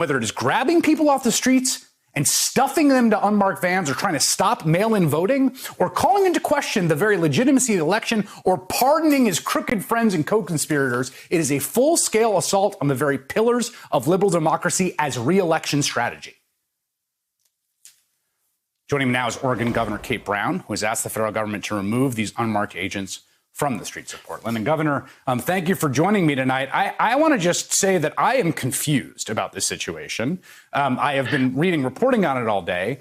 whether it is grabbing people off the streets and stuffing them to unmarked vans, or trying to stop mail-in voting, or calling into question the very legitimacy of the election, or pardoning his crooked friends and co-conspirators, it is a full-scale assault on the very pillars of liberal democracy as re-election strategy. Joining me now is Oregon Governor Kate Brown, who has asked the federal government to remove these unmarked agents from the streets of Portland. And Governor, thank you for joining me tonight. I want to just say that I am confused about this situation. I have been reporting on it all day.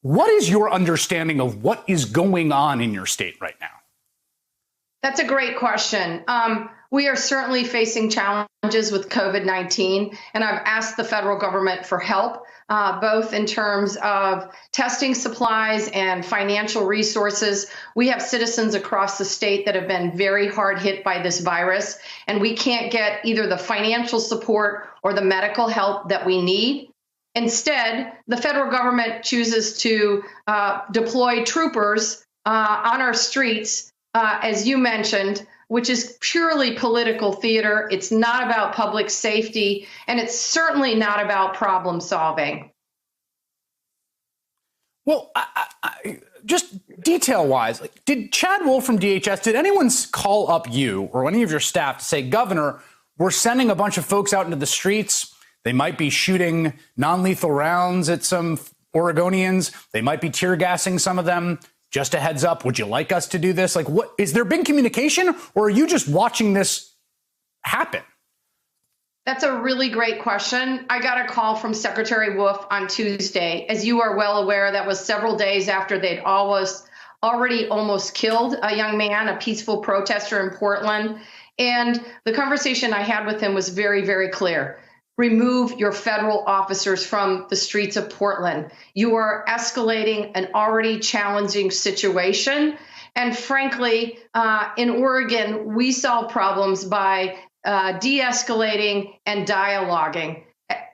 What is your understanding of what is going on in your state right now? That's a great question. We are certainly facing challenges with COVID-19, and I've asked the federal government for help, both in terms of testing supplies and financial resources. We have citizens across the state that have been very hard hit by this virus, and we can't get either the financial support or the medical help that we need. Instead, the federal government chooses to deploy troopers on our streets, as you mentioned, which is purely political theater. It's not about public safety, and it's certainly not about problem solving. Well, just detail-wise, did Chad Wolf from DHS, did anyone call up you or any of your staff to say, Governor, we're sending a bunch of folks out into the streets. They might be shooting non-lethal rounds at some Oregonians. They might be tear gassing some of them. Just a heads up, would you like us to do this? Like, what is there been communication, or are you just watching this happen? That's a really great question. I got a call from Secretary Wolf on Tuesday. As you are well aware, that was several days after they'd already almost killed a young man, a peaceful protester in Portland. And the conversation I had with him was very, very clear. Remove your federal officers from the streets of Portland. You are escalating an already challenging situation. And frankly, in Oregon, we solve problems by de-escalating and dialoguing.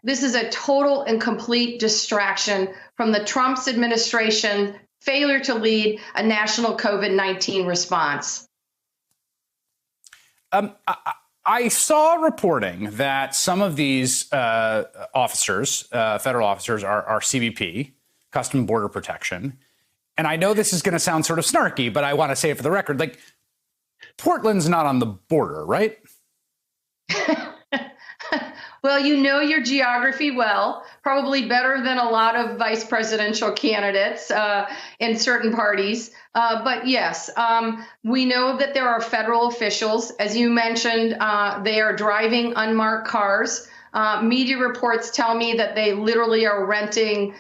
This is a total and complete distraction from the Trump's administration failure to lead a national COVID-19 response. I saw reporting that some of these officers, federal officers, are CBP, Custom Border Protection. And I know this is going to sound sort of snarky, but I want to say it for the record. Like, Portland's not on the border, right? Well, you know your geography well, probably better than a lot of vice presidential candidates in certain parties. But yes, we know that there are federal officials. As you mentioned, they are driving unmarked cars. Media reports tell me that they literally are renting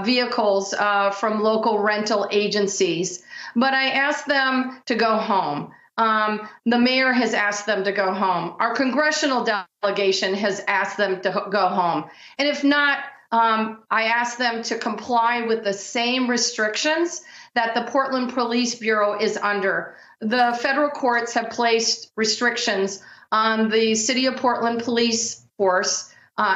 vehicles from local rental agencies. But I asked them to go home. The mayor has asked them to go home. Our congressional delegation has asked them to go home. And if not, I asked them to comply with the same restrictions that the Portland Police Bureau is under. The federal courts have placed restrictions on the City of Portland Police Force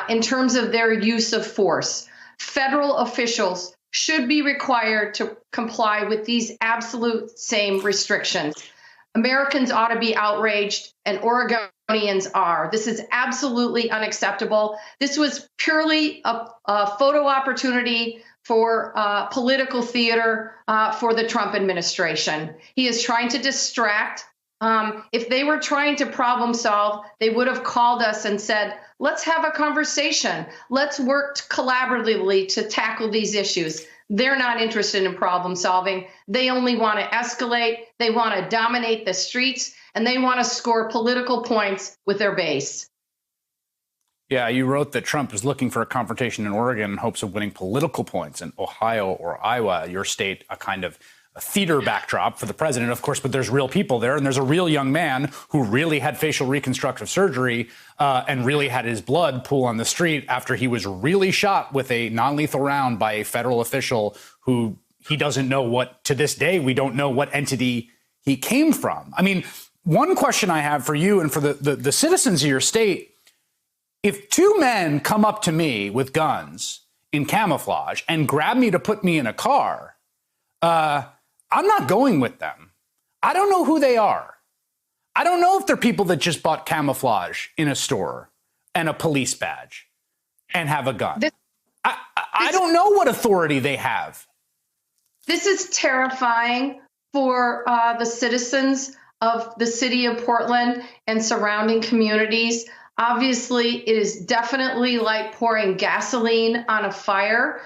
in terms of their use of force. Federal officials should be required to comply with these absolute same restrictions. Americans ought to be outraged, and Oregonians are. This is absolutely unacceptable. This was purely a photo opportunity for political theater for the Trump administration. He is trying to distract. If they were trying to problem solve, they would have called us and said, let's have a conversation. Let's work collaboratively to tackle these issues. They're not interested in problem solving. They only want to escalate. They want to dominate the streets, and they want to score political points with their base. Yeah, you wrote that Trump is looking for a confrontation in Oregon in hopes of winning political points in Ohio or Iowa, your state, a kind of a theater backdrop for the president, of course, but there's real people there. And there's a real young man who really had facial reconstructive surgery and really had his blood pool on the street after he was really shot with a non-lethal round by a federal official who he doesn't know what, to this day, we don't know what entity he came from. I mean, one question I have for you and for the citizens of your state, if two men come up to me with guns in camouflage and grab me to put me in a car, I'm not going with them. I don't know who they are. I don't know if they're people that just bought camouflage in a store and a police badge. and have a gun. I don't know what authority they have. This is terrifying for the citizens of the city of Portland and surrounding communities. Obviously, it is definitely like pouring gasoline on a fire.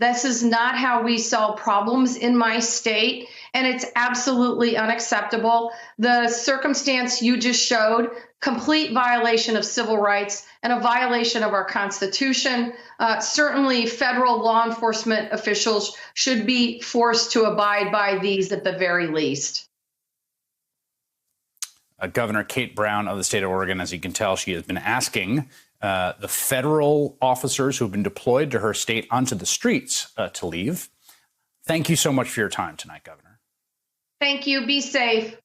This is not how we solve problems in my state, and it's absolutely unacceptable. The circumstance you just showed, complete violation of civil rights and a violation of our Constitution. Certainly, federal law enforcement officials should be forced to abide by these at the very least. Governor Kate Brown of the state of Oregon, as you can tell, she has been asking the federal officers who have been deployed to her state onto the streets to leave. Thank you so much for your time tonight, Governor. Thank you. Be safe.